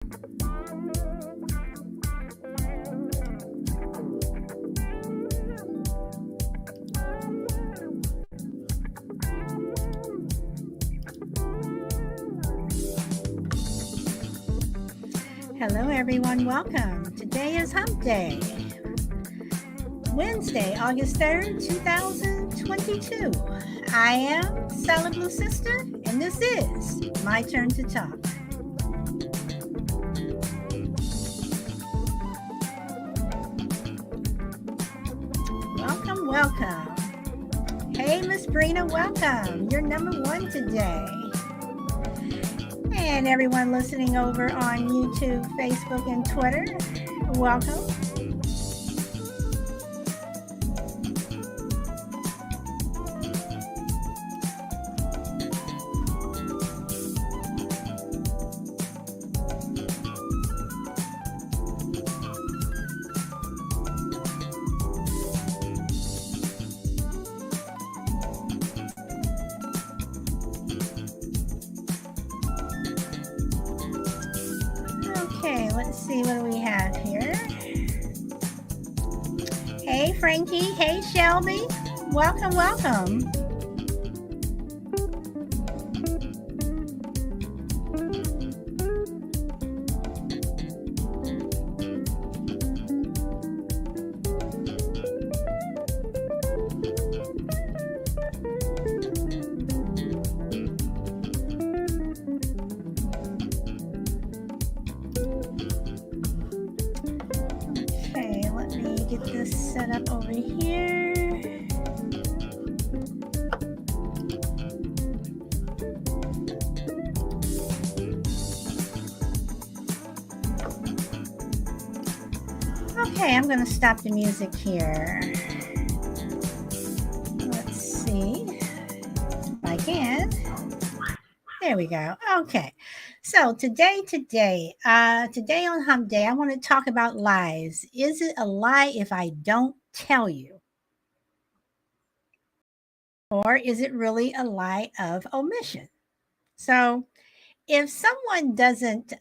Hello, everyone. Welcome. Today is Hump Day, Wednesday, August 3rd, 2022. I am Solid Blue Sister, and this is My Turn to Talk. Welcome. Hey, Miss Brina, welcome. You're number one today. And everyone listening over on YouTube, Facebook, and Twitter, welcome. Okay, let's see what we have here. Hey, Frankie. Hey, Shelby. Welcome. Get this set up over here. Okay, I'm going to stop the music here. Let's see if I can. There we go. Okay. So today on Hump Day, I want to talk about lies. Is it a lie if I don't tell you? Or is it really a lie of omission? So if someone doesn't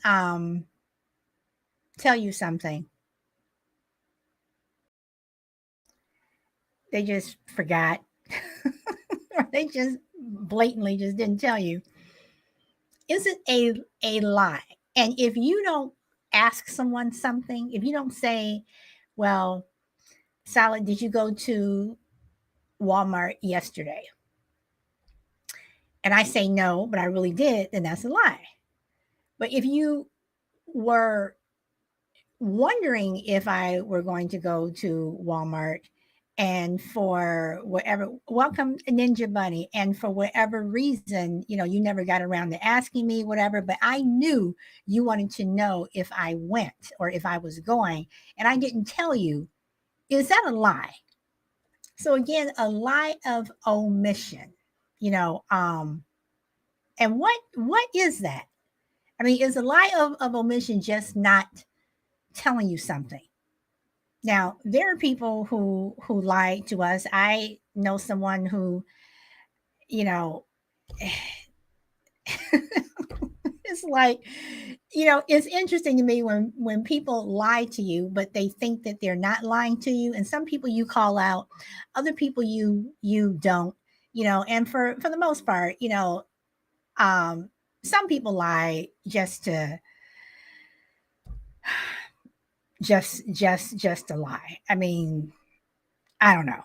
tell you something, they just forgot, or they just blatantly just didn't tell you, is it a lie? And if you don't ask someone something, if you don't say, well, Solid, did you go to Walmart yesterday? And I say no, but I really did, then that's a lie. But if you were wondering if I were going to go to Walmart, and for whatever, welcome Ninja Bunny, and for whatever reason, you never got around to asking me, whatever, but I knew you wanted to know if I went or if I was going, and I didn't tell you, is that a lie? So again, a lie of omission, and what is that? I mean, is a lie of omission just not telling you something? Now, there are people who lie to us. I know someone who, it's like, it's interesting to me when people lie to you, but they think that they're not lying to you. And some people you call out, other people you don't, and for the most part, some people lie just to to lie. I mean, I don't know.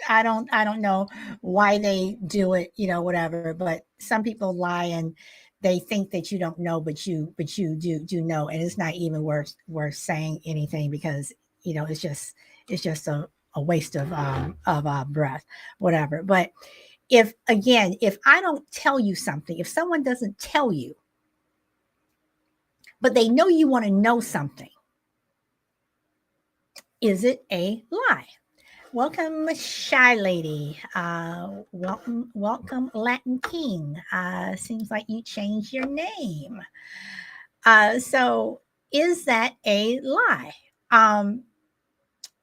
I don't know why they do it, whatever, but some people lie and they think that you don't know, but you do know, and it's not even worth saying anything, because it's just a waste of breath, whatever. But if I don't tell you something, if someone doesn't tell you, but they know you want to know something, is it a lie? Welcome, Shy Lady. Welcome, Latin King. Seems like you changed your name. So is that a lie?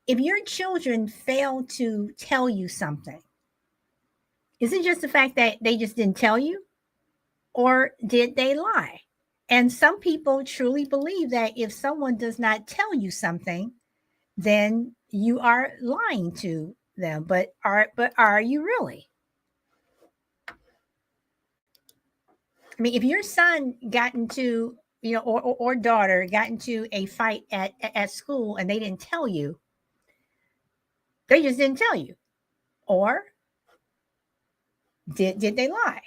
If your children fail to tell you something, is it just the fact that they just didn't tell you? Or did they lie? And some people truly believe that if someone does not tell you something, then you are lying to them. But are you really? I mean, if your son got into, or daughter got into a fight at school and they didn't tell you, they just didn't tell you. Or did they lie?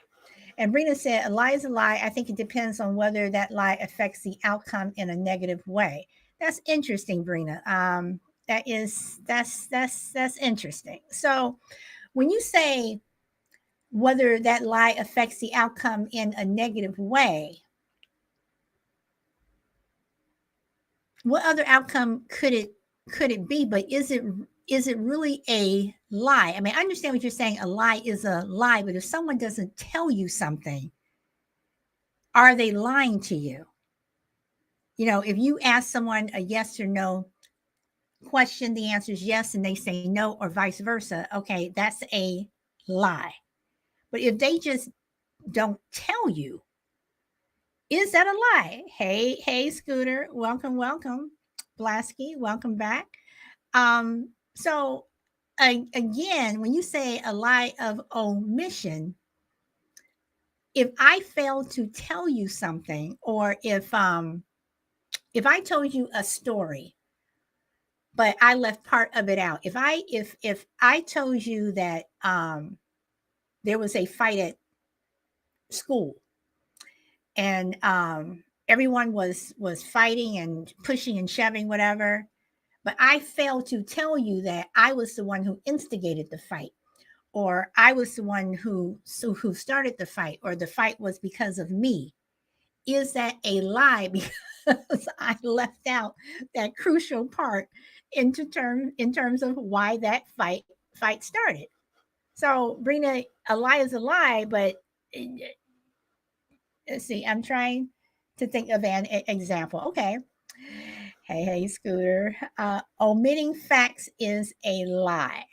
And Brina said, a lie is a lie. I think it depends on whether that lie affects the outcome in a negative way. That's interesting, Brina. That's interesting. So when you say whether that lie affects the outcome in a negative way, what other outcome could it be? But is it really a lie? I mean, I understand what you're saying. A lie is a lie, but if someone doesn't tell you something, are they lying to you? If you ask someone a yes or no question, the answer is yes, and they say no, or vice versa. Okay, that's a lie. But if they just don't tell you, is that a lie? Hey, Scooter, welcome. Blasky, welcome back. So again, when you say a lie of omission, if I fail to tell you something, or if I told you a story, but I left part of it out. If I told you that there was a fight at school, and everyone was fighting and pushing and shoving, whatever, but I failed to tell you that I was the one who instigated the fight, or I was the one who started the fight, or the fight was because of me. Is that a lie because I left out that crucial part in terms of why that fight started? So, Brina, a lie is a lie, but let's see. I'm trying to think of an example. Okay. Hey, Scooter. Omitting facts is a lie.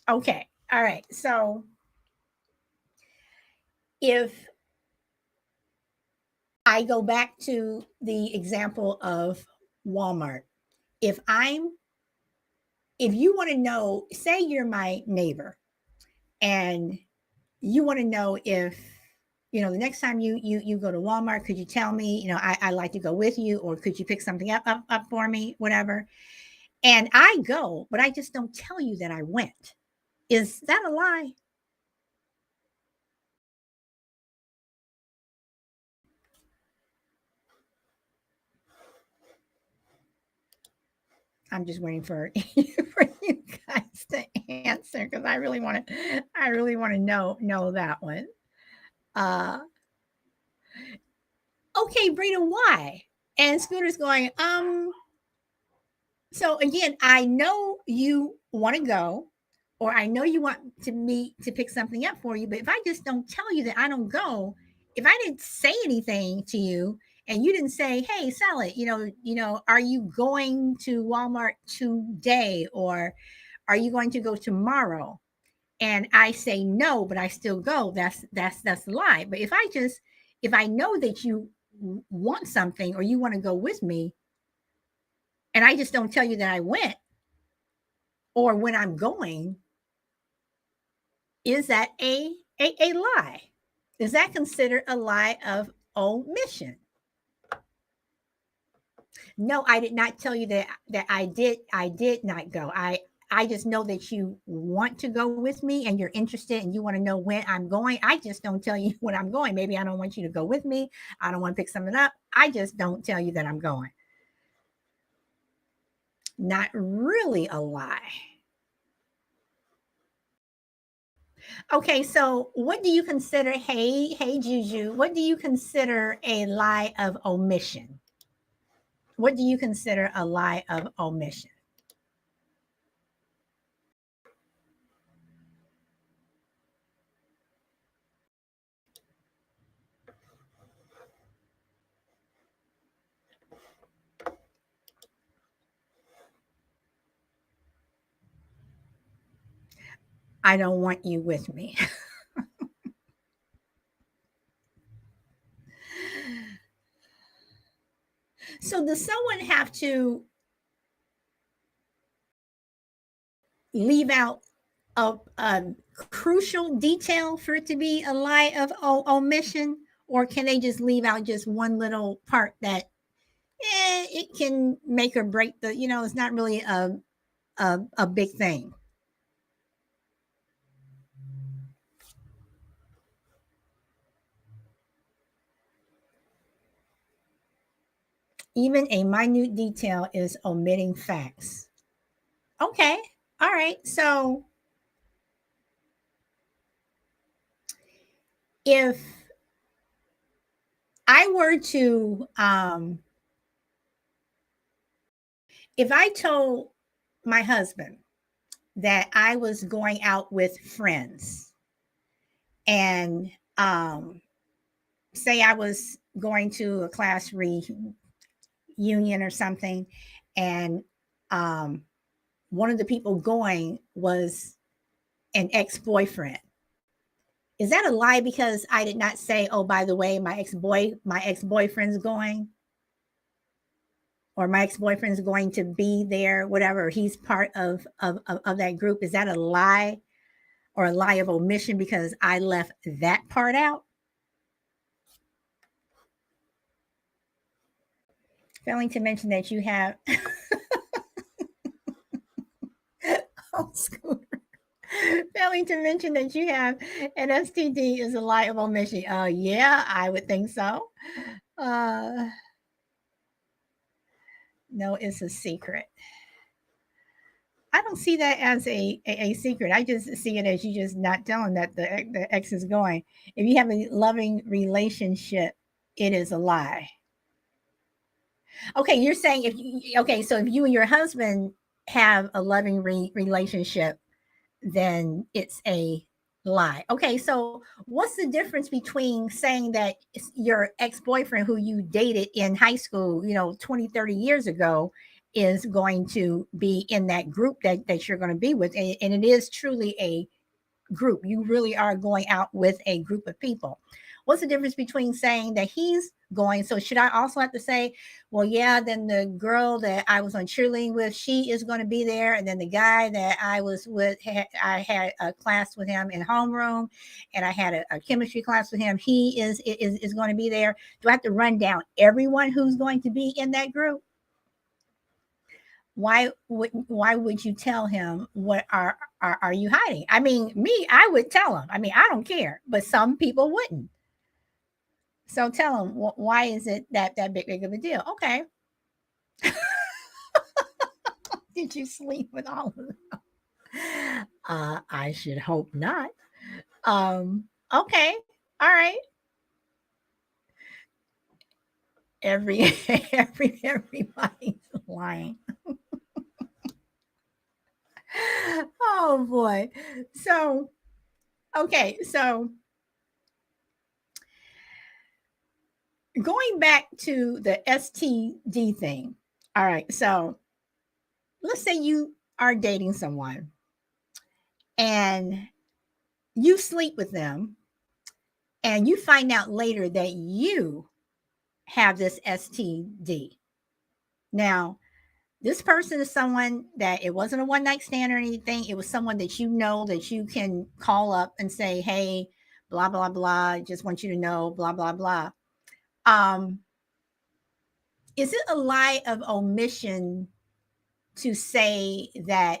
Okay. All right. So, if I go back to the example of Walmart, if I'm if you want to know, say you're my neighbor, and you want to know if, the next time you go to Walmart, could you tell me, I like to go with you, or could you pick something up for me, whatever. And I go, but I just don't tell you that I went. Is that a lie? I'm just waiting for for you guys to answer, because I really want to know that one. Uh okay, Brita, why? And Scooter's going, so again, I know you want to go, or I know you want to pick something up for you, but if I just don't tell you that I don't go, if I didn't say anything to you and you didn't say, "Hey, Salad, are you going to Walmart today, or are you going to go tomorrow?" And I say no, but I still go, that's a lie. But if I know that you want something, or you want to go with me, and I just don't tell you that I went, or when I'm going, is that a lie? Is that considered a lie of omission? No, I did not tell you that I did not go. I just know that you want to go with me, and you're interested, and you want to know when I'm going. I just don't tell you when I'm going. Maybe I don't want you to go with me. I don't want to pick something up. I just don't tell you that I'm going. Not really a lie. Okay, so what do you consider, hey, Juju, what do you consider a lie of omission? What do you consider a lie of omission? I don't want you with me. So does someone have to leave out a crucial detail for it to be a lie of omission, or can they just leave out just one little part that it can make or break the, it's not really a big thing? Even a minute detail is omitting facts. Okay. All right. So if I were to, if I told my husband that I was going out with friends and say I was going to a class reunion or something, and um, one of the people going was an ex-boyfriend. Is that a lie because I did not say, oh, by the way, my ex-boyfriend's going, or my ex-boyfriend's going to be there, whatever, he's part of that group? Is that a lie, or a lie of omission because I left that part out? Failing to mention that you have oh, Scooter. Failing to mention that you have an STD is a lie of omission. Yeah, I would think so. Uh, no, it's a secret. I don't see that as a secret. I just see it as you just not telling that the ex is going. If you have a loving relationship, it is a lie. Okay, you're saying if you, okay, so if you and your husband have a loving relationship, then it's a lie. Okay, so what's the difference between saying that your ex-boyfriend who you dated in high school, 20, 30 years ago, is going to be in that group that you're going to be with, and it is truly a group. You really are going out with a group of people. What's the difference between saying that he's going? So should I also have to say, well, yeah, then the girl that I was on cheerleading with, she is going to be there, and then the guy that I was with, I had a class with him in homeroom, and I had a chemistry class with him. He is going to be there. Do I have to run down everyone who's going to be in that group? Why would you tell him? What are you hiding? I mean, me, I would tell him. I mean, I don't care, but some people wouldn't. So tell him, why is it that big of a deal? Okay. Did you sleep with all of them? I should hope not. Okay. All right. Everybody's lying. Oh boy. So okay, so going back to the STD thing. All right, so let's say you are dating someone and you sleep with them, and you find out later that you have this STD. Now, this person is someone that it wasn't a one night stand or anything. It was someone that that you can call up and say, hey, blah, blah, blah. Just want you to know, blah, blah, blah. Um, is it a lie of omission to say that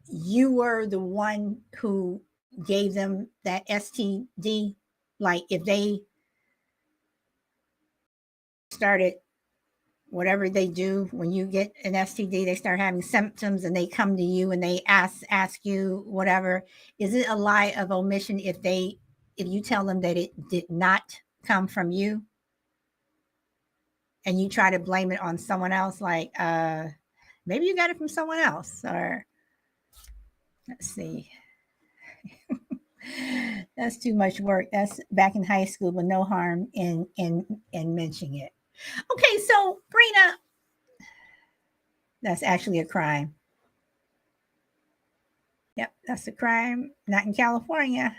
you were the one who gave them that STD? Like if they started whatever they do when you get an STD, they start having symptoms and they come to you and they ask you whatever. Is it a lie of omission if you tell them that it did not come from you and you try to blame it on someone else, like maybe you got it from someone else, or let's see. That's too much work. That's back in high school, but no harm in mentioning it. Okay, so Brina, that's actually a crime. Yep, that's a crime. Not in California.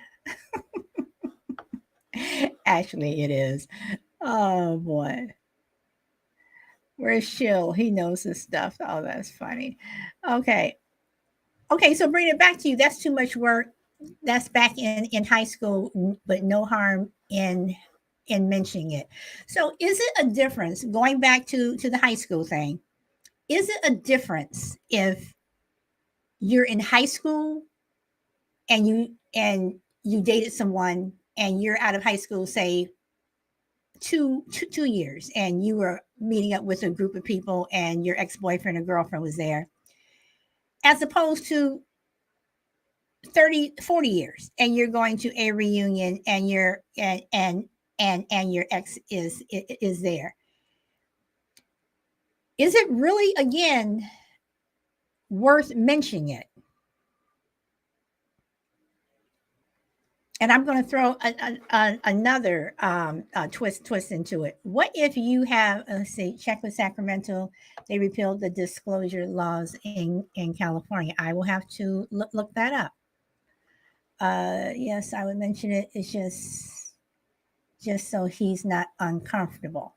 Actually, it is. Oh boy. Where's Chill? He knows his stuff. Oh, that's funny. Okay. Okay, so bring it back to you. That's too much work. That's back in high school, but no harm in mentioning it. So is it a difference going back to the high school thing? Is it a difference if you're in high school and you dated someone and you're out of high school, say 2 years, and you were meeting up with a group of people and your ex-boyfriend or girlfriend was there, as opposed to 30, 40 years and you're going to a reunion and your ex is there. Is it really, again, worth mentioning it? And I'm going to throw another twist into it. What if you have, let's see, check with Sacramento, they repealed the disclosure laws in California. I will have to look that up. Yes, I would mention it. It's just so he's not uncomfortable.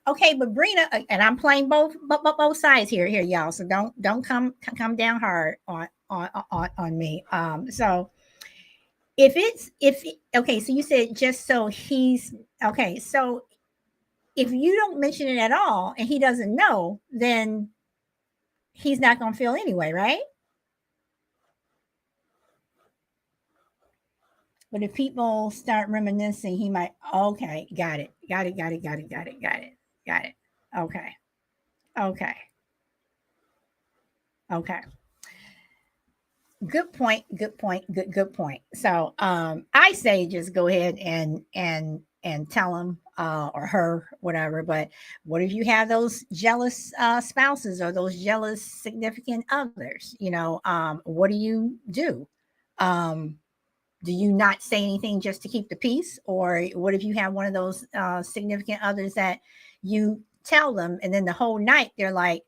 Okay, but Brina, and I'm playing both sides here, y'all. So don't come down hard on me. So if okay, so you said just so he's okay. So if you don't mention it at all and he doesn't know, then he's not going to feel anyway, right? But if people start reminiscing, he might, okay, got it. Okay. Okay. Okay. Good point. Good point. So I say just go ahead and tell him or her, whatever. But what if you have those jealous spouses or those jealous significant others? What do you do? Um, do you not say anything just to keep the peace? Or what if you have one of those significant others that you tell them and then the whole night they're like,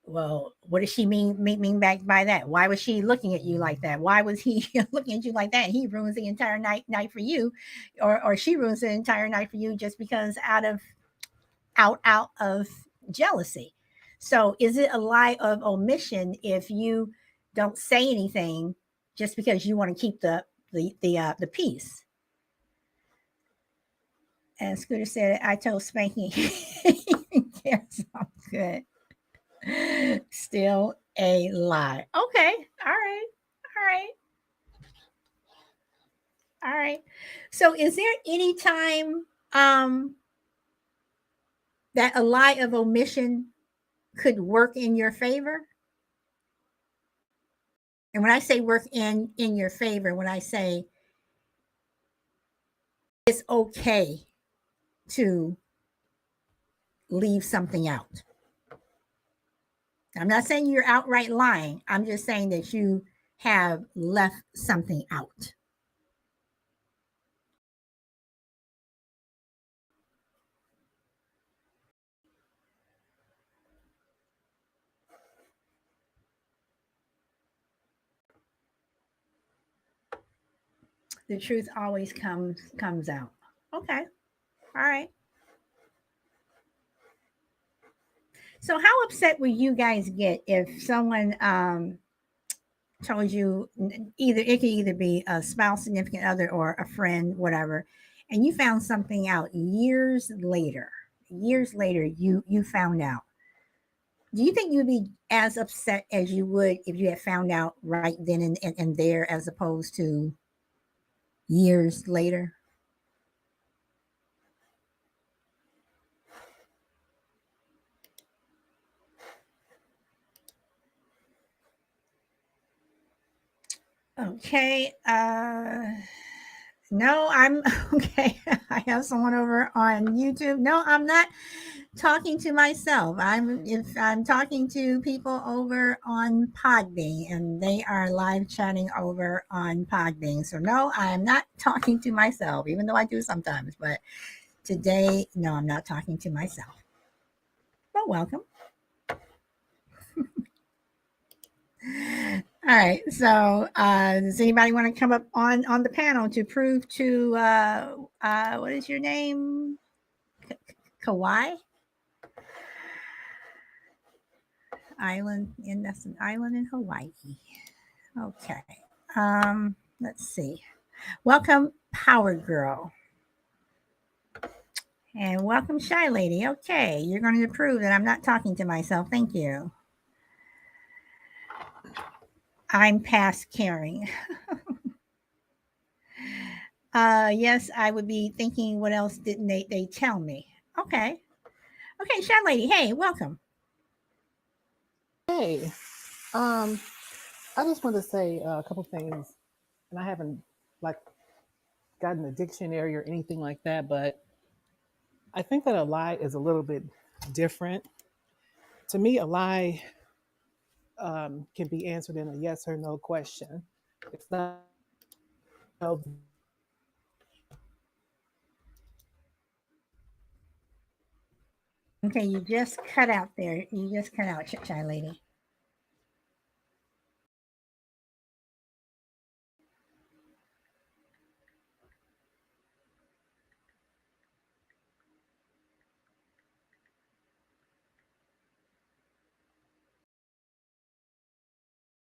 well, what does she mean back by that? Why was she looking at you like that? Why was he looking at you like that? And he ruins the entire night for you, or she ruins the entire night for you just because out of jealousy. So is it a lie of omission if you don't say anything just because you want to keep the peace? And Scooter said, I told Spanky yes, I'm good. Still a lie. Okay. All right. All right. All right. So is there any time that a lie of omission could work in your favor? And when I say work in your favor, when I say it's okay to leave something out. I'm not saying you're outright lying. I'm just saying that you have left something out. The truth always comes out. Okay. All right. So how upset would you guys get if someone told you, either it could either be a spouse, significant other, or a friend, whatever, and you found something out years later? Years later, you found out. Do you think you'd be as upset as you would if you had found out right then and there, as opposed to years later? Okay. No, I'm okay. I have someone over on YouTube. No, I'm not talking to myself. I'm talking to people over on Podbean, and they are live chatting over on Podbean. So no, I'm not talking to myself, even though I do sometimes. But today, no, I'm not talking to myself. But welcome. All right. So, does anybody want to come up on the panel to prove to what is your name? Kauai Island, and that's an island in Hawaii. Okay. Let's see. Welcome, Power Girl, and welcome, Shy Lady. Okay, you're going to prove that I'm not talking to myself. Thank you. I'm past caring. Yes, I would be thinking, what else didn't they tell me? Okay. Okay, Shy Lady. Hey, welcome. Hey, I just want to say a couple things, and I haven't like gotten a dictionary or anything like that, but I think that a lie is a little bit different. To me, a lie can be answered in a yes or no question. It's not. Okay, you just cut out there. You just cut out, Shy Lady.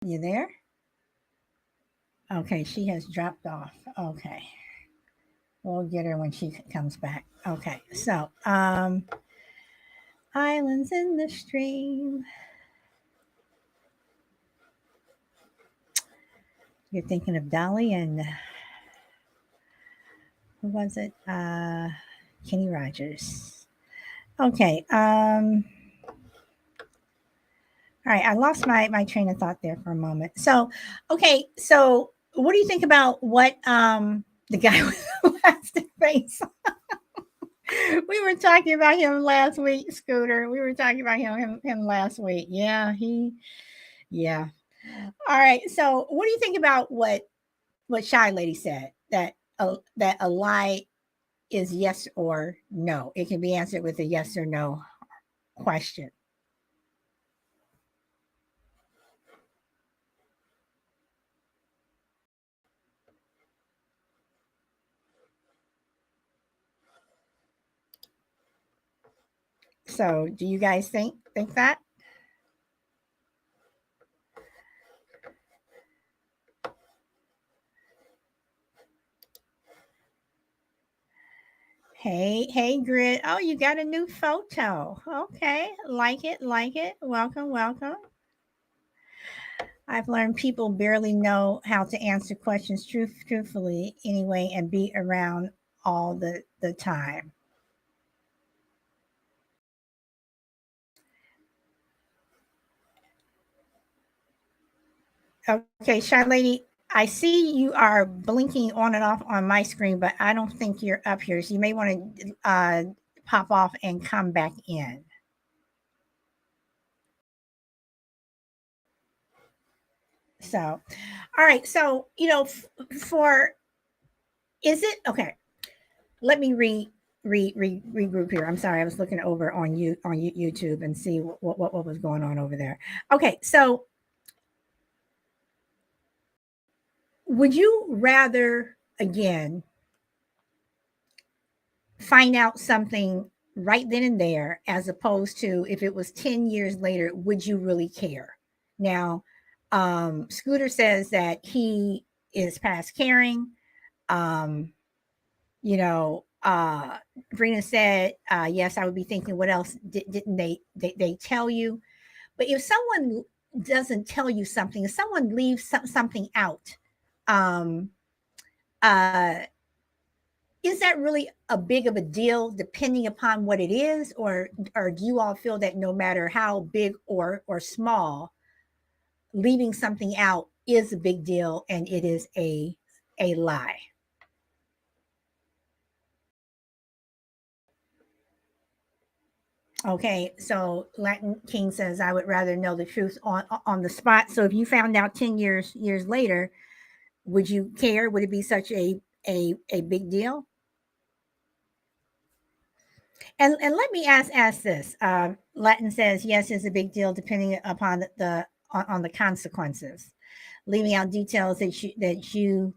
You there? Okay, she has dropped off. Okay. We'll get her when she comes back. Okay, so islands in the stream. You're thinking of Dolly and who was it? Kenny Rogers. Okay. All right, I lost my train of thought there for a moment. So, okay, so what do you think about what the guy with the plastic face? We were talking about him last week, Scooter. We were talking about him last week. Yeah. All right. So, what do you think about what Shy Lady said, that a lie is yes or no? It can be answered with a yes or no question. So, do you guys think that? Hey, Grid. Oh, you got a new photo. Okay, like it, like it. Welcome, welcome. I've learned people barely know how to answer questions truthfully anyway, and be around all the time. Okay, Shy Lady, I see you are blinking on and off on my screen, but I don't think you're up here. So you may want to pop off and come back in. So, all right. So, for is it okay? Let me regroup here. I'm sorry. I was looking over on YouTube and see what was going on over there. Okay. So, would you rather again find out something right then and there, as opposed to if it was 10 years later, would you really care? Now, Scooter says that he is past caring. Um, you know, Brina said, yes, I would be thinking, what else didn't they tell you? But if someone doesn't tell you something, if someone leaves something out, um, uh, is that really a big of a deal depending upon what it is, or do you all feel that no matter how big or small, leaving something out is a big deal and it is a lie? Okay, so Latin King says I would rather know the truth on the spot. So if you found out 10 years later, would you care? Would it be such a big deal? And let me ask this. Latin says yes is a big deal depending upon the on the consequences, leaving out details that you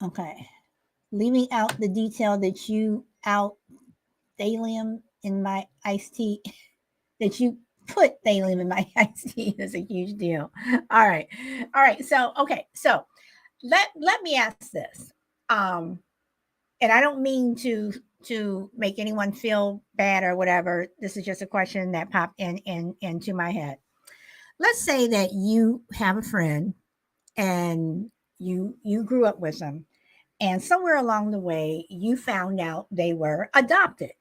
okay, leaving out the detail that you out thallium in my iced tea, that you put thallium in my iced tea is a huge deal. All right, all right. So okay, so let me ask this, um, and I don't mean to make anyone feel bad or whatever. This is just a question that popped into my head. Let's say that you have a friend and you grew up with them, and somewhere along the way you found out they were adopted,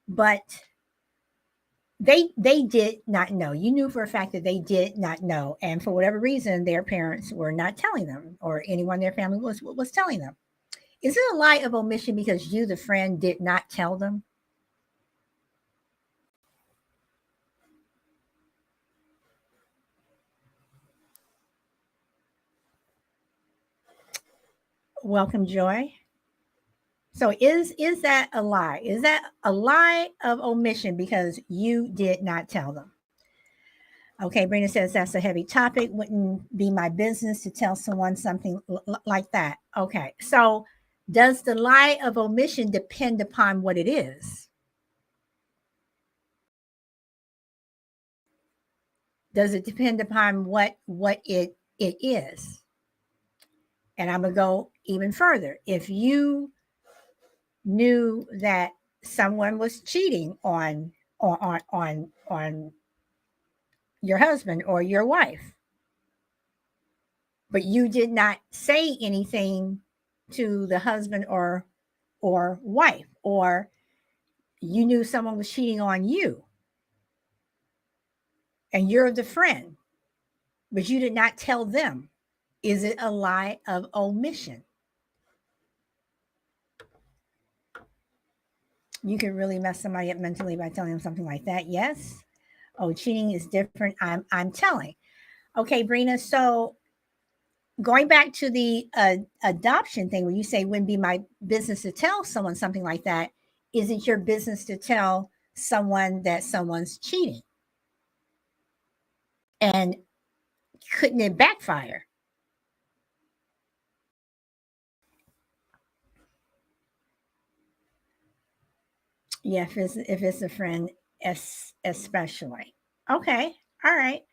but they did not know. You knew for a fact that they did not know, and for whatever reason their parents were not telling them, or anyone in their family was telling them. Is it a lie of omission because you, the friend, did not tell them? Welcome, Joy. So is that a lie? Is that a lie of omission because you did not tell them? Okay, Brina says that's a heavy topic. Wouldn't be my business to tell someone something like that. Okay, so does the lie of omission depend upon what it is? Does it depend upon what it is? And I'm gonna go even further. If you knew that someone was cheating on your husband or your wife, but you did not say anything to the husband or wife, or you knew someone was cheating on you and you're the friend, but you did not tell them, is it a lie of omission? You can really mess somebody up mentally by telling them something like that. Yes. Oh, cheating is different. I'm telling. Okay, Brina. So going back to the adoption thing, where you say wouldn't be my business to tell someone something like that, is it your business to tell someone that someone's cheating? And couldn't it backfire? Yeah, if it's a friend, especially. Okay, all right.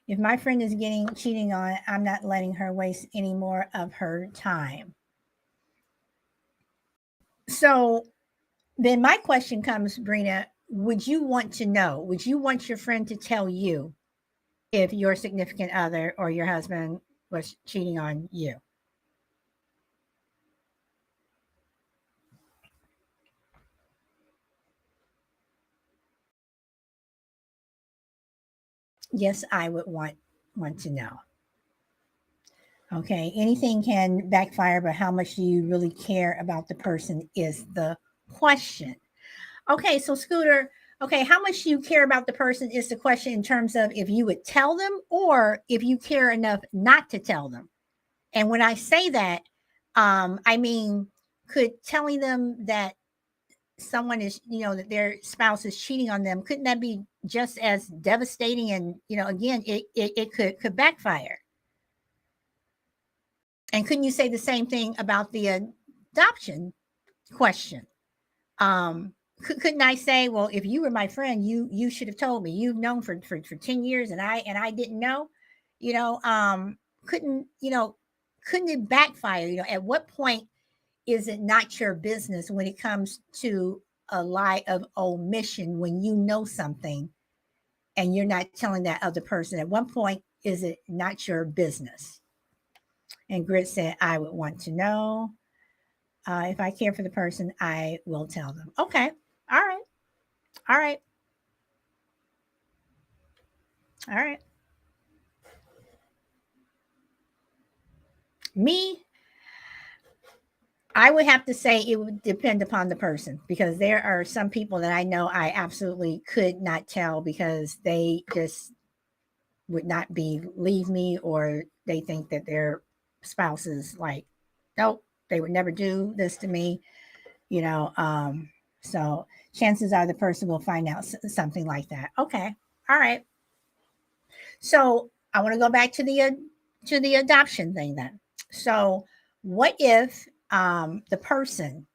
If my friend is getting cheating on, I'm not letting her waste any more of her time. So then my question comes, Brina, would you want to know? Would you want your friend to tell you if your significant other or your husband was cheating on you? Yes, I would want to know. Okay, anything can backfire, but how much do you really care about the person is the question. Okay, so Scooter, okay, how much you care about the person is the question in terms of if you would tell them or if you care enough not to tell them. And when I say that, I mean, could telling them that someone is, that their spouse is cheating on them, couldn't that be just as devastating? And, again, it could backfire. And couldn't you say the same thing about the adoption question? Couldn't I say, well, if you were my friend, you should have told me. You've known for 10 years and I didn't know, you know, um, couldn't, couldn't it backfire? At what point is it not your business when it comes to a lie of omission when you know something and you're not telling that other person? At one point, is it not your business? And Grit said, I would want to know. If I care for the person, I will tell them. Okay. All right. All right. All right. Me, I would have to say it would depend upon the person, because there are some people that I know I absolutely could not tell because they just would not believe me, or they think that their spouse is like, nope, they would never do this to me. You know, um, So chances are the person will find out something like that. Okay. All right. So I want to go back to the adoption thing then. So what if the person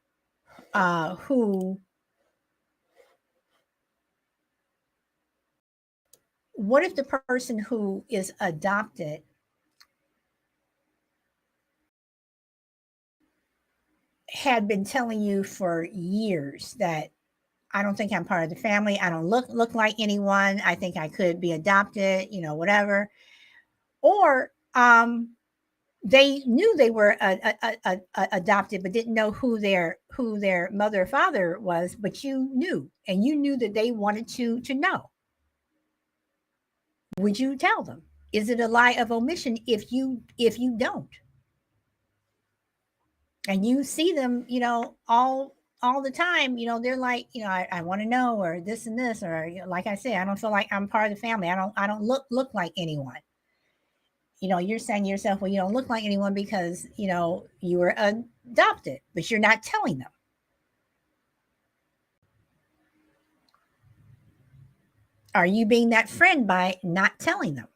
who what if the person who is adopted had been telling you for years that I don't think I'm part of the family. I don't look like anyone. I think I could be adopted, whatever. Or they knew they were adopted, but didn't know who their mother or father was. But you knew, and you knew that they wanted to know. Would you tell them? Is it a lie of omission if you don't? And you see them, all the time, they're like, I want to know, or this and this, or like I said, I don't feel like I'm part of the family. I don't look like anyone. You're saying to yourself, well, you don't look like anyone because, you were adopted, but you're not telling them. Are you being that friend by not telling them?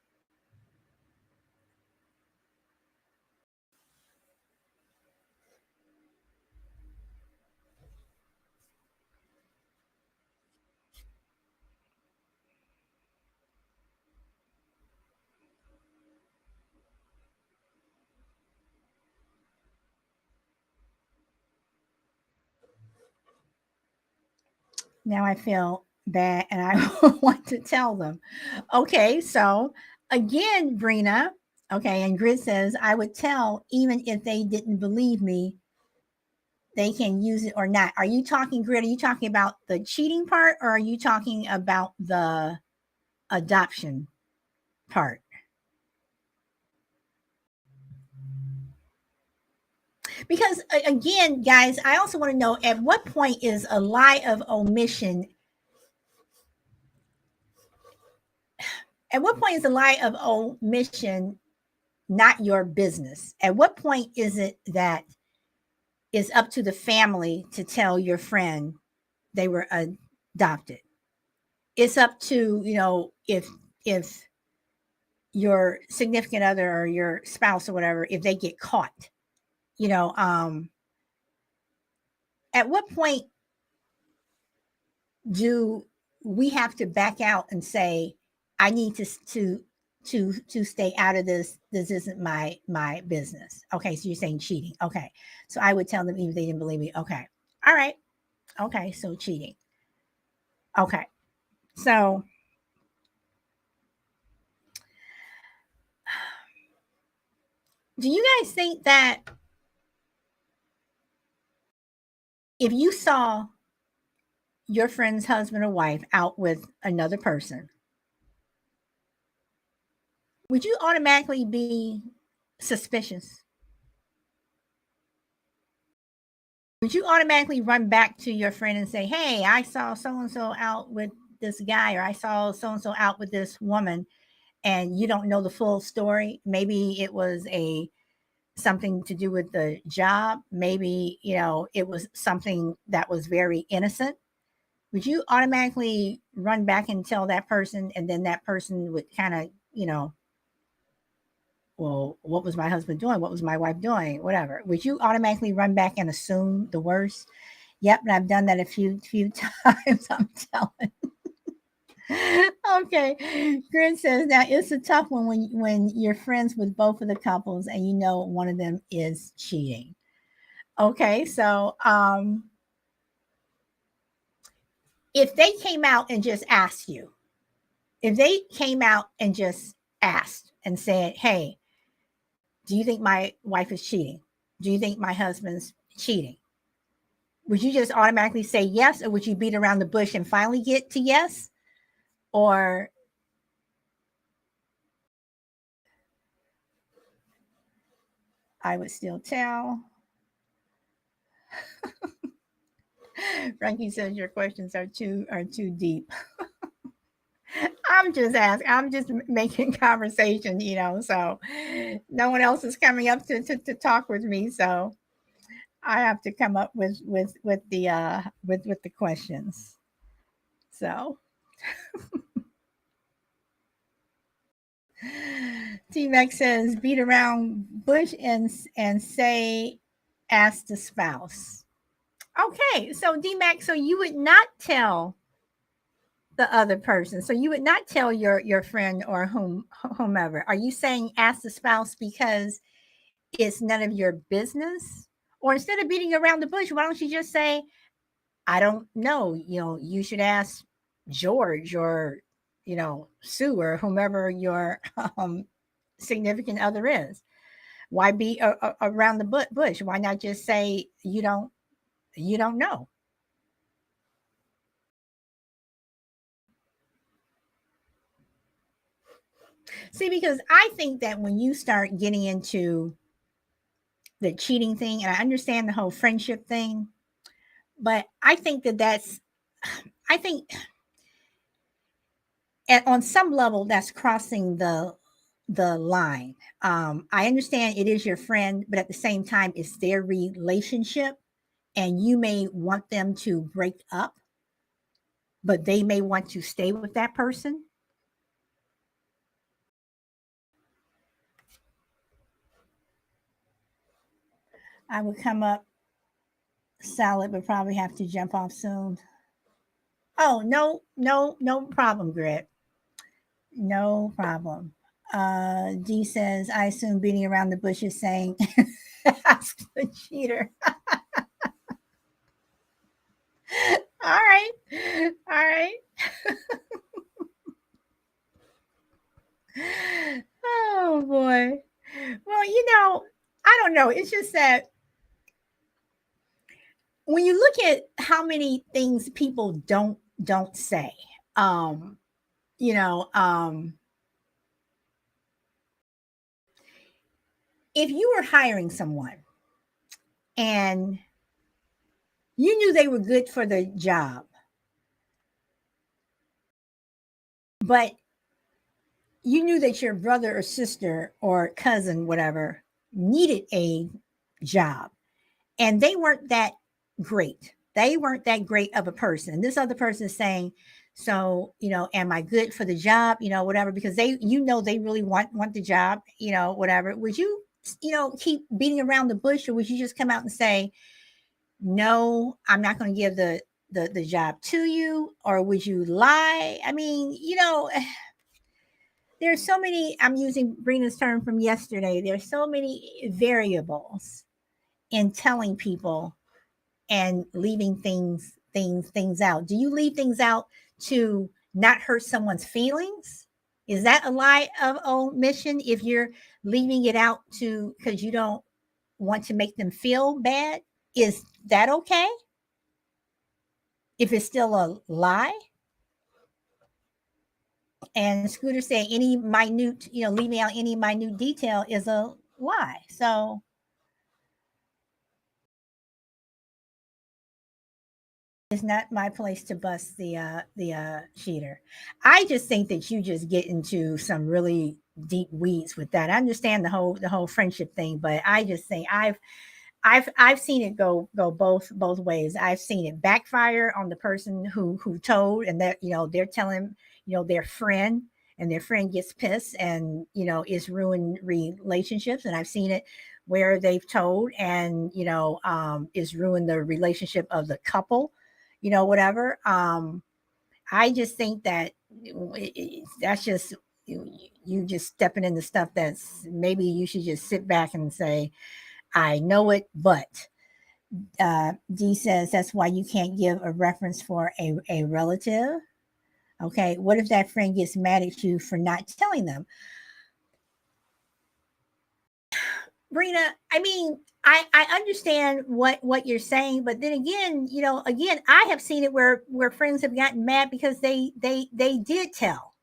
Now I feel bad and I want to tell them. Okay, so again, Brina, okay, and Grid says, I would tell even if they didn't believe me, they can use it or not. Are you talking, Grid? Are you talking about the cheating part, or are you talking about the adoption part? Because again, guys, I also want to know, at what point is a lie of omission? At what point is a lie of omission not your business? At what point is it that it's up to the family to tell your friend they were adopted? It's up to, if your significant other or your spouse or whatever, if they get caught, you know, um, at what point do we have to back out and say, I need to stay out of this. This isn't my business. Okay, so you're saying cheating. Okay. So I would tell them even if they didn't believe me. Okay. All right. Okay, so cheating. Okay. So do you guys think that if you saw your friend's husband or wife out with another person, would you automatically be suspicious? Would you automatically run back to your friend and say, hey, I saw so and so out with this guy, or I saw so and so out with this woman, and you don't know the full story? Maybe it was a something to do with the job. Maybe, it was something that was very innocent. Would you automatically run back and tell that person, and then that person would kind of, well, what was my husband doing? What was my wife doing? Whatever. Would you automatically run back and assume the worst? Yep, and I've done that a few times. I'm telling. Okay, Grin says, now it's a tough one when you're friends with both of the couples and you know one of them is cheating. Okay, so if they came out and just asked you, if they came out and just asked and said, hey, do you think my wife is cheating? Do you think my husband's cheating? Would you just automatically say yes, or would you beat around the bush and finally get to yes? Or I would still tell. Frankie says your questions are too deep. I'm just asking. I'm just making conversation, so no one else is coming up to talk with me. So I have to come up with the questions. So T Max says beat around bush and say ask the spouse. Okay, so D Max, so you would not tell the other person. So you would not tell your friend or whomever. Are you saying ask the spouse because it's none of your business? Or instead of beating around the bush, why don't you just say, I don't know, you should ask George or Sue or whomever your significant other is. Why be around the bush? Why not just say you don't know? See, because I think that when you start getting into the cheating thing, and I understand the whole friendship thing, but I think I think on some level that's crossing the line. I understand it is your friend, but at the same time, it's their relationship, and you may want them to break up, but they may want to stay with that person. I would come up solid, but probably have to jump off soon. Oh, no, no, no problem, Grit. No problem. D says, I assume beating around the bush is saying, ask the cheater. All right. All right. Oh, boy. Well, I don't know. It's just that when you look at how many things people don't say, um, you know, um, if you were hiring someone and you knew they were good for the job, but you knew that your brother or sister or cousin, whatever, needed a job and they weren't that great. They weren't that great of a person. And this other person is saying, so, am I good for the job? Whatever, because they really want the job, whatever. Would you, keep beating around the bush, or would you just come out and say, no, I'm not going to give the job to you? Or would you lie? I mean, there's so many, I'm using Brina's term from yesterday. There's so many variables in telling people and leaving things out. Do you leave things out to not hurt someone's feelings? Is that a lie of omission if you're leaving it out to because you don't want to make them feel bad? Is that okay? If it's still a lie? And Scooter saying any minute, leaving out any minute detail is a lie. So it's not my place to bust the cheater. I just think that you just get into some really deep weeds with that. I understand the whole friendship thing, but I just think I've seen it go both ways. I've seen it backfire on the person who told, and that they're telling their friend, and their friend gets pissed, and is ruined relationships. And I've seen it where they've told, and is ruined the relationship of the couple, whatever. I just think that that's just you just stepping into stuff that's maybe you should just sit back and say, I know it, but D says that's why you can't give a reference for a relative. Okay, what if that friend gets mad at you for not telling them? Brina, I mean, I understand what you're saying, but then again, again, I have seen it where friends have gotten mad because they did tell.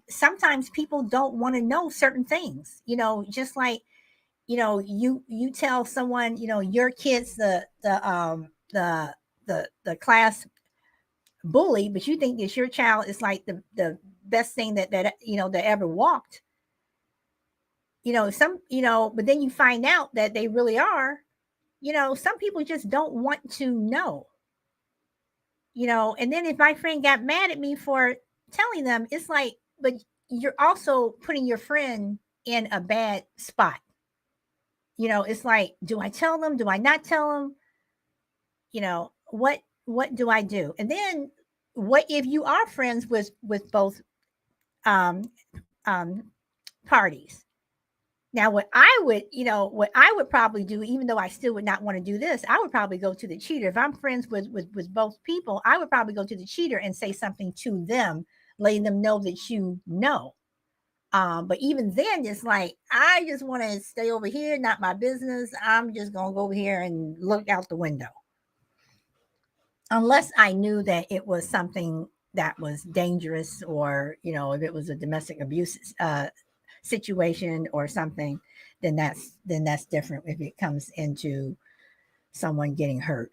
Sometimes people don't want to know certain things. Just like you tell someone, your kids the class bully, but you think that your child is like the best thing that ever walked. But then you find out that they really are. some people just don't want to know, and then if my friend got mad at me for telling them, it's like, but you're also putting your friend in a bad spot. It's like, do I tell them? Do I not tell them? What do I do? And then what if you are friends with both um um parties? Now, what I would probably do, even though I still would not want to do this, I would probably go to the cheater. If I'm friends with both people, I would probably go to the cheater and say something to them, letting them know that you know. But even then, it's like, I just want to stay over here, not my business. I'm just gonna go over here and look out the window. Unless I knew that it was something that was dangerous, or if it was a domestic abuse situation or something, then that's different if it comes into someone getting hurt.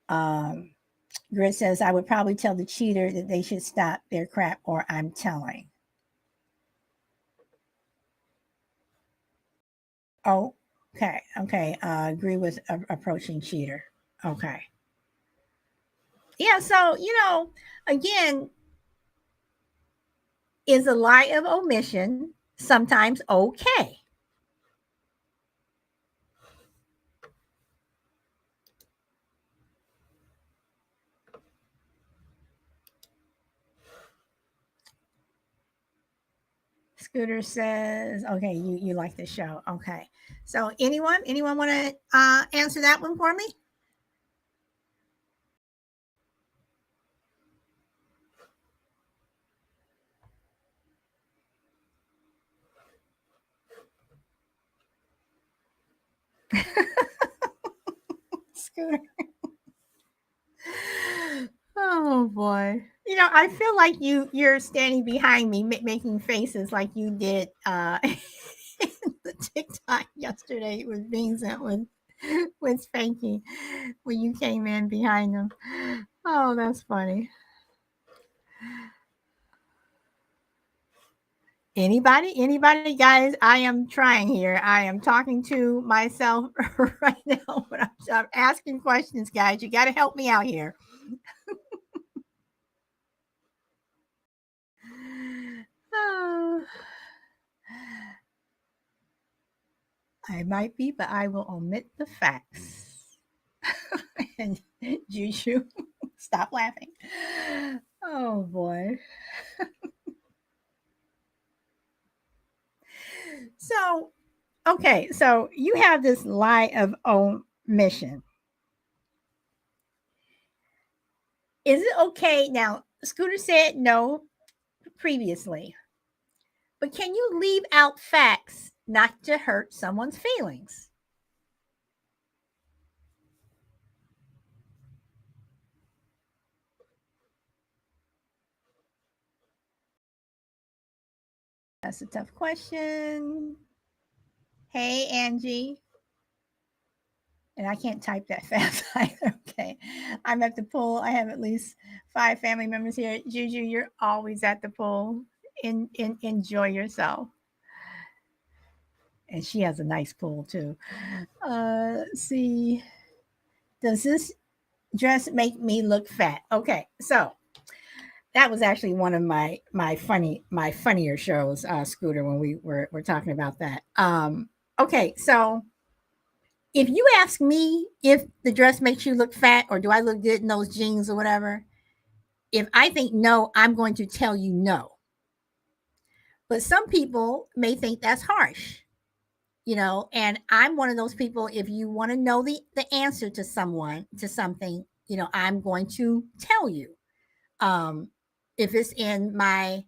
um Grit says, I would probably tell the cheater that they should stop their crap, or I'm telling. Oh, okay. Agree with approaching cheater. Okay. Yeah, so again, is a lie of omission sometimes okay? Scooter says, okay, you like the show. Okay. So anyone want to answer that one for me? Scooter. Oh boy. I feel like you're standing behind me making faces like you did in the TikTok yesterday with being sent with Spanky when you came in behind them. Oh, that's funny. Anybody, guys? I am trying here. I am talking to myself right now, but I'm asking questions, guys. You got to help me out here. Oh, I might be, but I will omit the facts. And Juju, stop laughing. Oh boy. So, okay, so you have this lie of omission. Is it okay now? Scooter said no previously, but can you leave out facts not to hurt someone's feelings? That's a tough question. Hey, Angie. And I can't type that fast either. Okay. I'm at the pool. I have at least 5 family members here. Juju, you're always at the pool. Enjoy yourself. And she has a nice pool too. Let's see. Does this dress make me look fat? Okay. So that was actually one of my funnier shows, Scooter, when we're talking about that. Okay, so if you ask me if the dress makes you look fat or do I look good in those jeans or whatever, if I think no, I'm going to tell you no. But some people may think that's harsh, and I'm one of those people. If you want to know the answer to something, I'm going to tell you. Um, if it's in my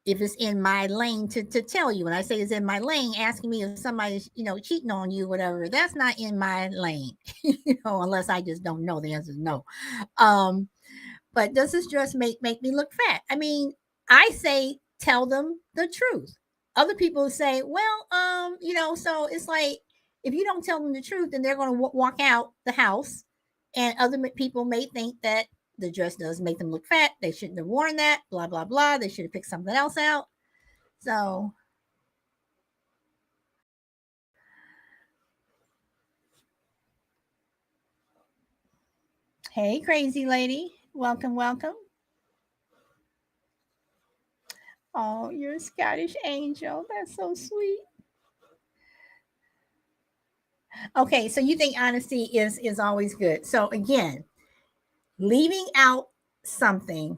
lane to tell you. When I say it's in my lane, asking me if somebody's, cheating on you, whatever, that's not in my lane, unless I just don't know. The answer is no. Um, but does this dress make me look fat? I mean, I say tell them the truth. Other people say, well, so it's like, if you don't tell them the truth, then they're going to walk out the house, and other people may think that the dress does make them look fat. They shouldn't have worn that. Blah blah blah. They should have picked something else out. So Hey, crazy lady. Welcome, welcome. Oh, you're a Scottish angel. That's so sweet. Okay, so you think honesty is always good. So again, leaving out something,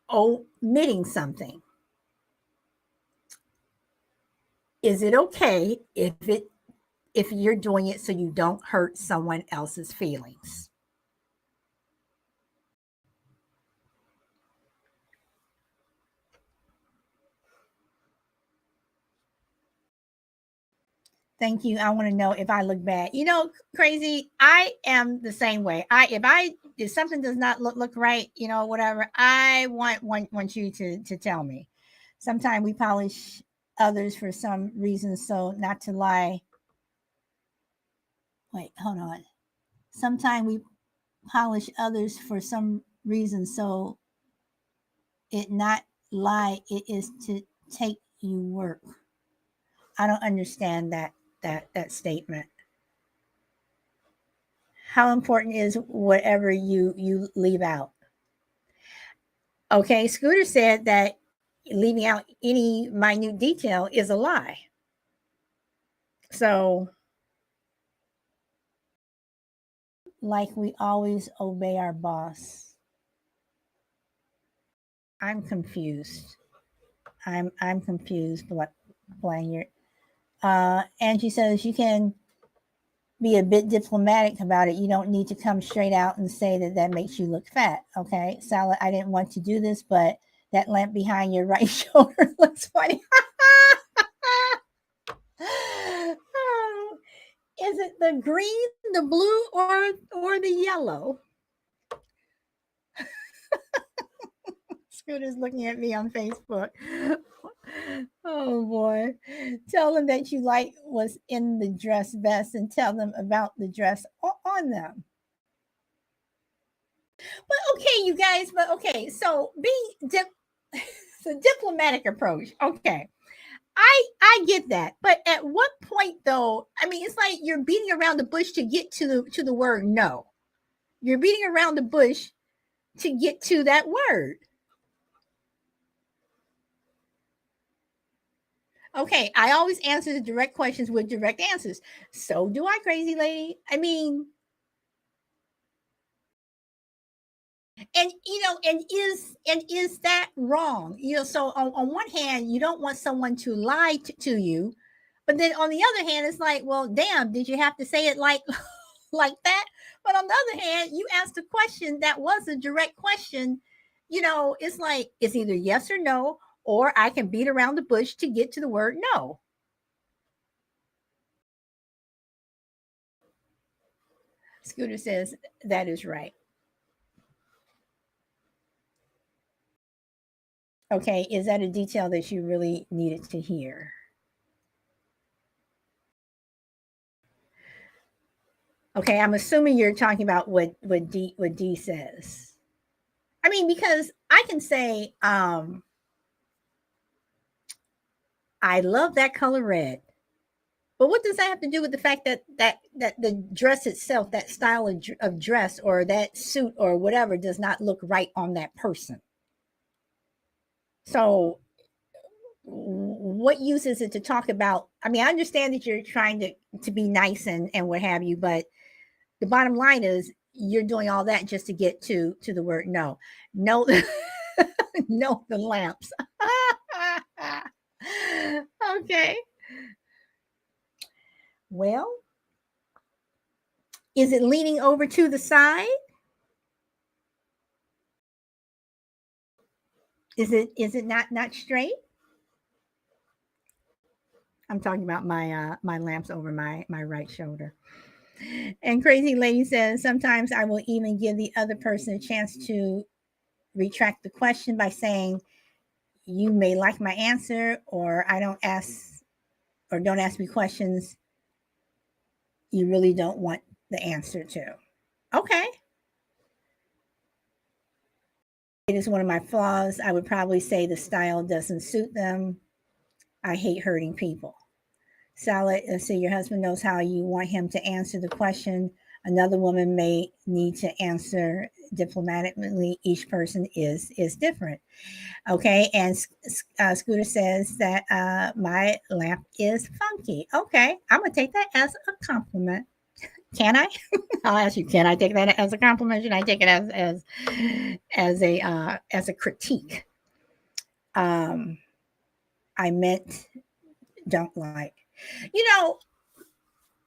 omitting something. Is it okay if you're doing it so you don't hurt someone else's feelings? Thank you. I want to know if I look bad. You know, crazy. I am the same way. If something does not look right, whatever, I want you to tell me. Sometimes we polish others for some reason, so not to lie. Wait, hold on. Sometimes we polish others for some reason, so it not lie. It is to take you work. I don't understand that statement. How important is whatever you leave out? Okay, Scooter said that leaving out any minute detail is a lie. So, like we always obey our boss. I'm confused. I'm confused, Blanyard. Angie says you can be a bit diplomatic about it. You don't need to come straight out and say that makes you look fat. Okay, Salad. I didn't want to do this, but that lamp behind your right shoulder looks funny. Oh, is it the green, the blue, or the yellow? Scooter's looking at me on Facebook. Oh boy. Tell them that you like what's in the dress best and tell them about the dress on them. But okay, you guys, but okay, so the diplomatic approach. Okay. I get that. But at what point though, I mean it's like you're beating around the bush to get to the word no. You're beating around the bush to get to that word. Okay, I always answer the direct questions with direct answers. So do I, crazy lady. I mean, and is that wrong? So on one hand, you don't want someone to lie to you, but then on the other hand, it's like, well, damn, did you have to say it like like that? But on the other hand, you asked a question that was a direct question. It's like it's either yes or no, or I can beat around the bush to get to the word no. Scooter says that is right. Okay, is that a detail that you really needed to hear? Okay, I'm assuming you're talking about what D says. I mean, because I can say, I love that color red. But what does that have to do with the fact that the dress itself, that style of dress or that suit or whatever, does not look right on that person? So, what use is it to talk about? I mean, I understand that you're trying to be nice and what have you, but the bottom line is you're doing all that just to get to the word no. No, no, the lamps. Okay. Well, is it leaning over to the side? Is it not straight? I'm talking about my lamps over my right shoulder. And crazy lady says sometimes I will even give the other person a chance to retract the question by saying you may like my answer, or I don't ask, or don't ask me questions you really don't want the answer to. Okay. It is one of my flaws. I would probably say the style doesn't suit them. I hate hurting people. Salad, let's say your husband knows how you want him to answer the question Another woman may need to answer diplomatically. Each person is different. Okay, and Scooter says that my lamp is funky. Okay, I'm gonna take that as a compliment. Can I? I'll ask you. Can I take that as a compliment? Should I take it as a critique? Um, I meant don't like. You know,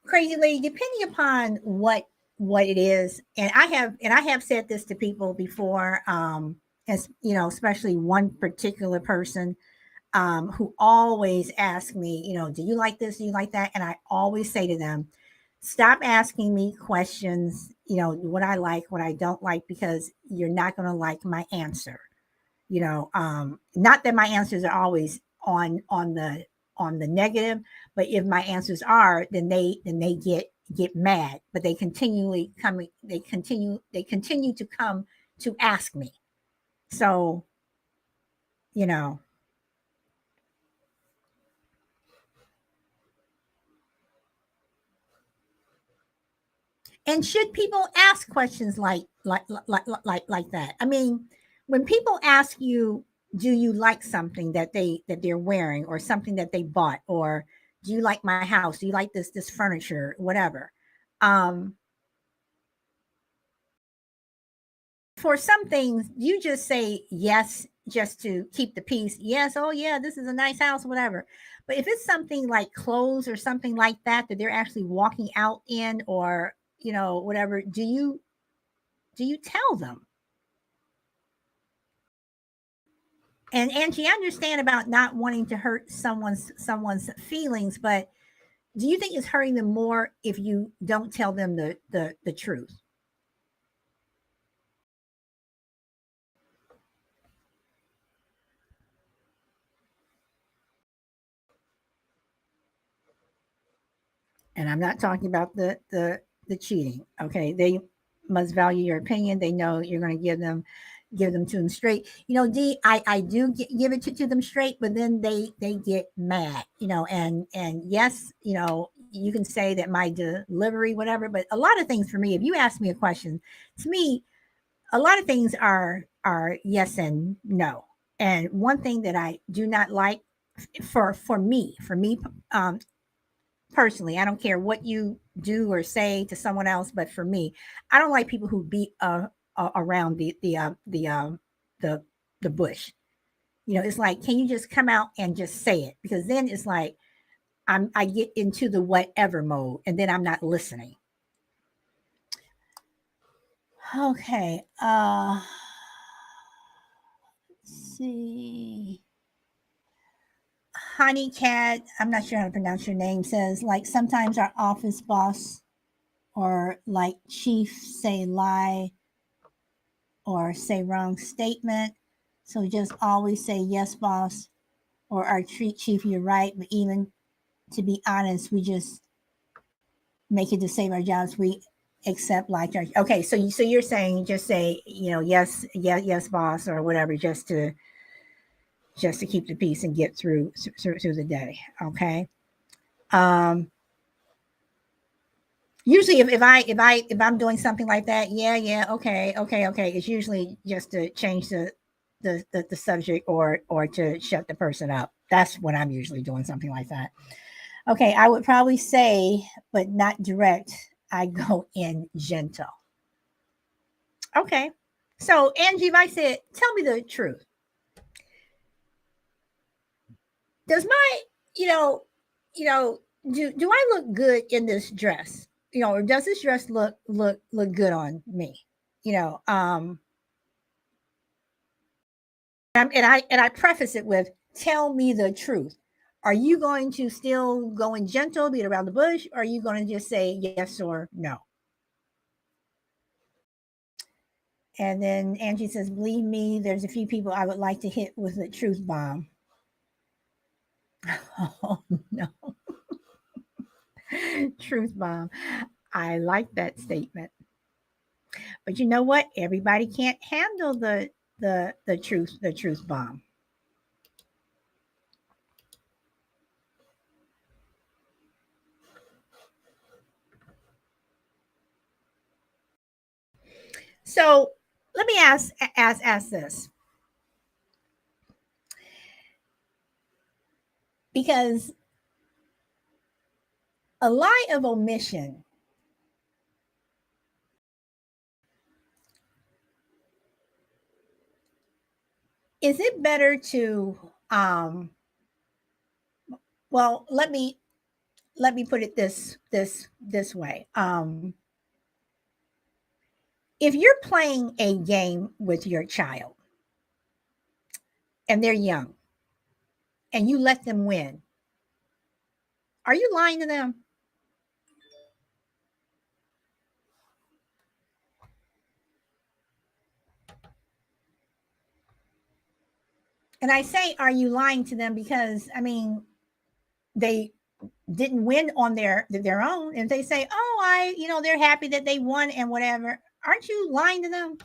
crazy lady. Depending upon what it is, and I have said this to people before. As you know, especially one particular person who always ask me, do you like this? Do you like that? And I always say to them, stop asking me questions, what I like, what I don't like, because you're not going to like my answer. Not that my answers are always on the negative, but if my answers are, then they get mad, but they continue to come to ask me. So, you know, and should people ask questions like that? I mean, when people ask you, do you like something that they're wearing, or something that they bought, or do you like my house? Do you like this furniture, whatever? Um, for some things, you just say yes just to keep the peace. Yes, oh yeah, this is a nice house, whatever. But if it's something like clothes or something like that they're actually walking out in, or whatever, do you tell them? And Angie, I understand about not wanting to hurt someone's feelings, but do you think it's hurting them more if you don't tell them the truth? And I'm not talking about the cheating. Okay, they must value your opinion. They know you're going to give them to them straight. D, I do give it to them straight, but then they get mad. And yes, you can say that my delivery, whatever, but a lot of things for me, if you ask me a question, to me, a lot of things are yes and no. And one thing that I do not like, for me, personally, I don't care what you do or say to someone else, but for me, I don't like people who beat around the the bush. It's like, can you just come out and just say it? Because then it's like I get into the whatever mode, and then I'm not listening. Okay. Let's see. Honey Cat, I'm not sure how to pronounce your name, says, like, sometimes our office boss or like chief say lie or say wrong statement. So just always say yes, boss, or our treat chief, you're right. But even to be honest, we just make it to save our jobs. We accept lie charge. Okay, so you're saying just say, yes, yes, boss, or whatever, just to keep the peace and get through the day. Okay. Um, Usually if I'm doing something like that, yeah, okay, it's usually just to change the subject, or to shut the person up. That's when I'm usually doing something like that. Okay, I would probably say, but not direct. I go in gentle. Okay. So Angie, if I said, tell me the truth, does my you know you know do I look good in this dress? Or does this dress look good on me? you know um and I preface it with, tell me the truth. Are you going to still go in gentle, beat around the bush, or are you going to just say yes or no? And then Angie says, believe me, there's a few people I would like to hit with a truth bomb. Oh no. Truth bomb. I like that statement. But you know what? Everybody can't handle the truth bomb. So let me ask this, because a lie of omission, is it better to well, let me put it this way. If you're playing a game with your child and they're young and you let them win, are you lying to them? And I say, are you lying to them because I mean they didn't win on their own, and they say, oh, they're happy that they won and whatever. Aren't you lying to them?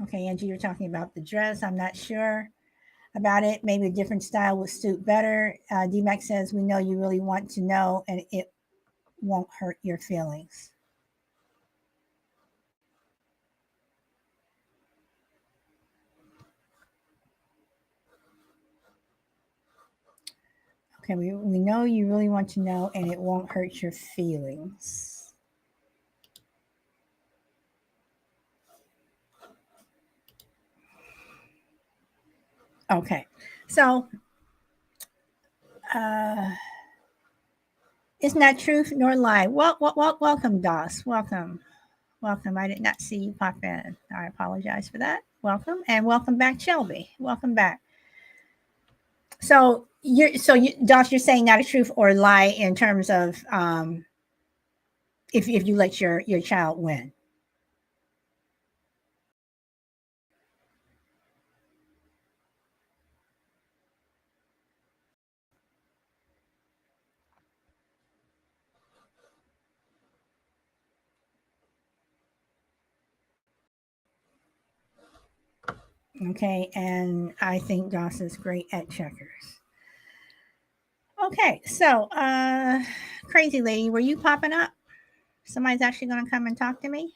Okay, Angie, you're talking about the dress. I'm not sure about it. Maybe a different style would suit better. DMAX says, we know you really want to know, and it won't hurt your feelings. Okay, we know you really want to know, and it won't hurt your feelings. Okay, so it's not truth nor lie. Welcome, Doss. Welcome. Welcome. I did not see you pop in. I apologize for that. Welcome, and welcome back, Shelby. Welcome back. So Doss, you're saying not a truth or lie in terms of if you let your child win. Okay, and I think Doss is great at checkers. Okay, so crazy lady, were you popping up? Somebody's actually going to come and talk to me.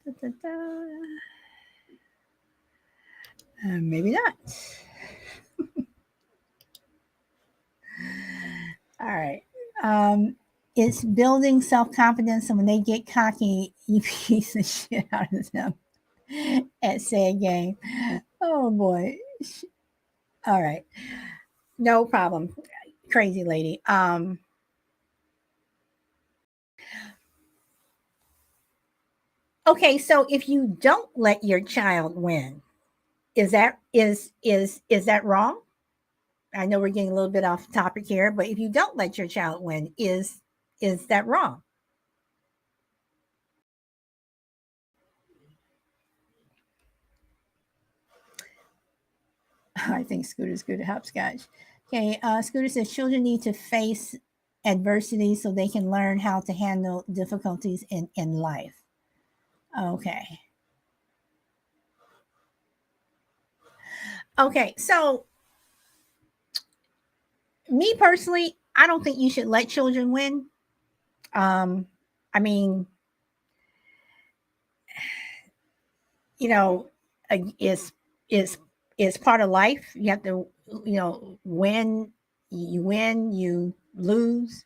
Da, da, da. Maybe not. All right. It's building self confidence, and when they get cocky, you piece the shit out of them at said game. Oh boy. All right. No problem. Crazy lady. Okay, so if you don't let your child win, is that wrong? I know we're getting a little bit off topic here, but if you don't let your child win, is that wrong? I think Scooter's good at hopscotch. Okay, Scooter says children need to face adversity so they can learn how to handle difficulties in life. Okay. Okay, so me personally, I don't think you should let children win. Um, I mean, you know, it's it's it's part of life. You have to, win. You win, you lose,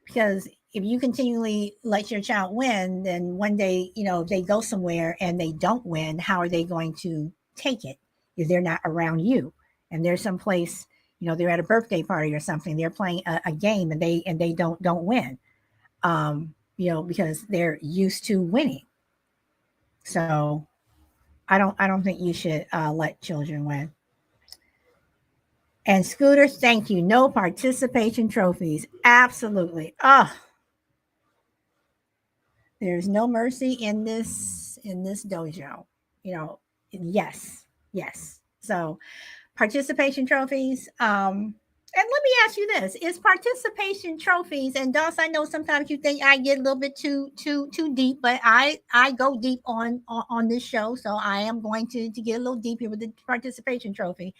because if you continually let your child win, then one day, if they go somewhere and they don't win, how are they going to take it if they're not around you? And there's someplace, they're at a birthday party or something, they're playing a game and they don't win, because they're used to winning. So I don't think you should let children win. And Scooter, thank you. No participation trophies. Absolutely. Oh, there's no mercy in this dojo. Yes, yes. So participation trophies. And let me ask you this: is participation trophies? And Doss, I know sometimes you think I get a little bit too deep, but I go deep on this show, so I am going to get a little deep here with the participation trophy.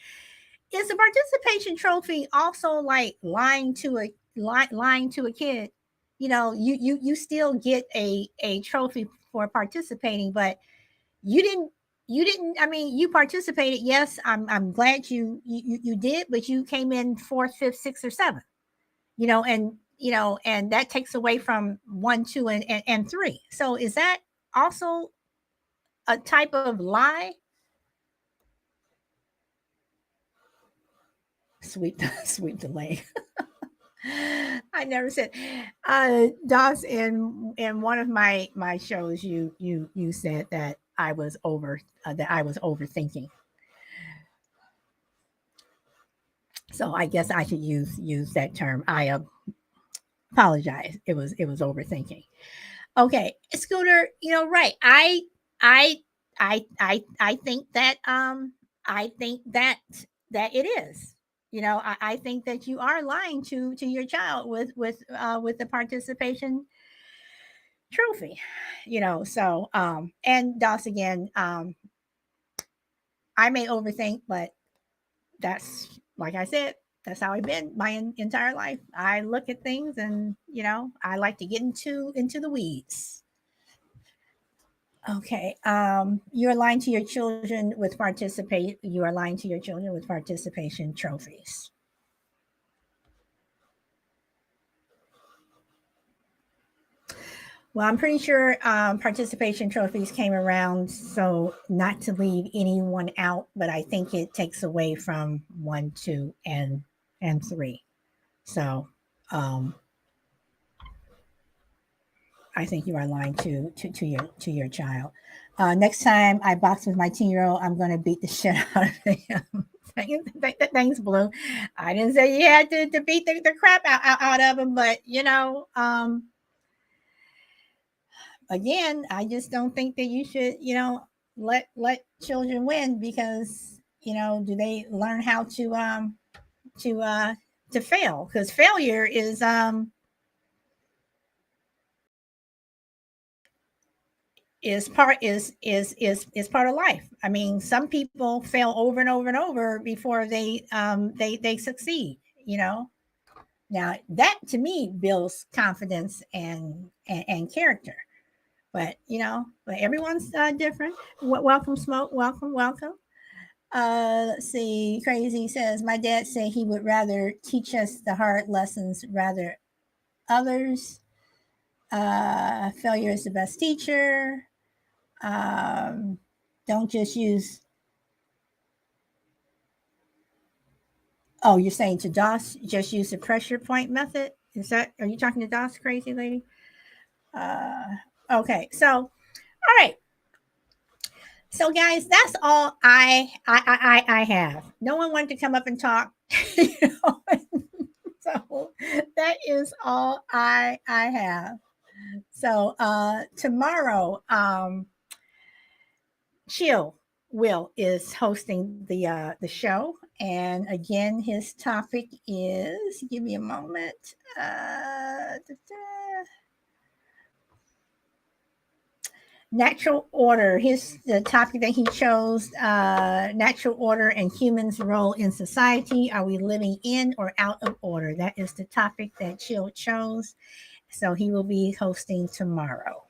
is a participation trophy also like lying to a kid? You still get a trophy for participating, but you didn't you didn't. I mean, you participated. Yes, I'm glad you did, but you came in fourth, fifth, sixth, or seventh. And that takes away from one, two, and three. So is that also a type of lie? Sweep the leg. I never said, Doss. In one of my shows, you said that I was overthinking. So I guess I should use that term. I apologize. It was overthinking. Okay, Scooter. Right. I I think that I think that it is. I think that you are lying to your child with the participation trophy. So and Doss, again, I may overthink, but that's, like I said, that's how I've been my entire life. I look at things, and I like to get into the weeds. Okay. You're lying to your children with participate. You are lying to your children with participation trophies. Well, I'm pretty sure participation trophies came around so not to leave anyone out, but I think it takes away from one, two, and three. So I think you are lying to your child. Next time I box with my 10-year-old, I'm going to beat the shit out of him. Thanks, Blue. I didn't say you had to beat the crap out of him, but again, I just don't think that you should, let children win, because do they learn how to uh to fail? Because failure is part of life. I mean, some people fail over and over and over before they succeed. Now that to me builds confidence and character. But everyone's different. Welcome, Smoke. Welcome. Let's see. Crazy says my dad said he would rather teach us the hard lessons rather others. Failure is the best teacher. Um, don't just use. Oh, you're saying to DOS, just use the pressure point method? Are you talking to DOS, crazy lady? Uh, okay, so all right. So, guys, that's all I have. No one wanted to come up and talk. you know? So that is all I have. So tomorrow, Chill Will is hosting the show, and again, his topic is. Give me a moment. Natural order. Here's the topic that he chose: natural order and humans' role in society. Are we living in or out of order? That is the topic that Chill chose. So he will be hosting tomorrow.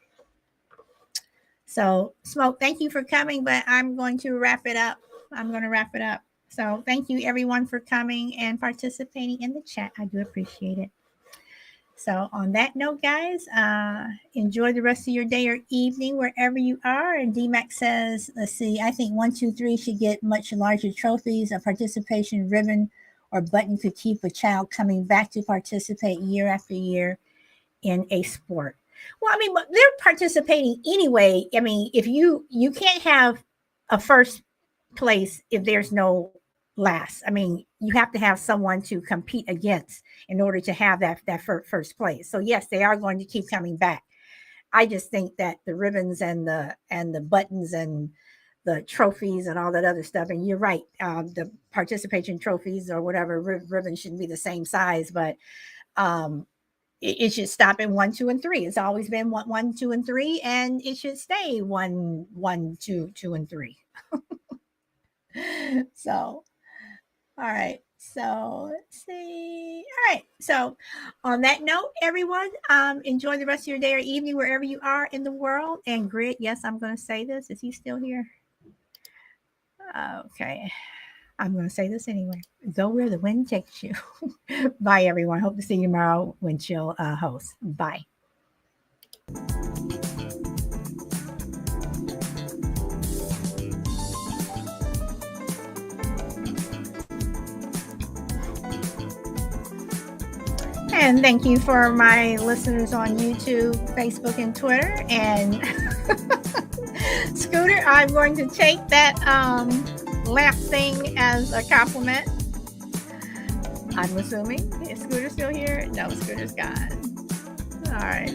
So, Smoke, thank you for coming, but I'm going to wrap it up. I'm going to wrap it up. So, thank you everyone for coming and participating in the chat. I do appreciate it. So, on that note, guys, enjoy the rest of your day or evening wherever you are. And DMAX says, let's see, I think 1, 2, 3 should get much larger trophies. A participation ribbon or button could keep a child coming back to participate year after year in a sport. Well, I mean, but they're participating anyway. I mean, if you can't have a first place if there's no last. I mean, you have to have someone to compete against in order to have that first place. So yes, they are going to keep coming back. I just think that the ribbons and the buttons and the trophies and all that other stuff. And you're right, the participation trophies or whatever ribbons shouldn't be the same size, but um, it should stop at 1, 2, and 3. It's always been 1, 1, 2, and 3, and it should stay 1, 1, 2, 2, and 3. So All right. So let's see. All right. So on that note, everyone, enjoy the rest of your day or evening wherever you are in the world. And Grit, yes, I'm going to say this. Is he still here? Okay. I'm going to say this anyway. Go where the wind takes you. Bye, everyone. Hope to see you tomorrow when she'll host. Bye. And thank you for my listeners on YouTube, Facebook, and Twitter. And Scooter, I'm going to take that lamp thing as a compliment. I'm assuming. Is Scooter still here? No, Scooter's gone. All right.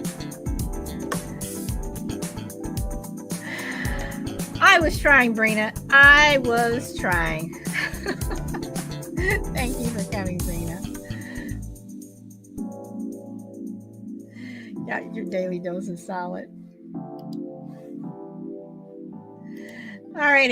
I was trying, Brina. I was trying. Thank you for coming, Brina. Got your daily dose of solid. All right.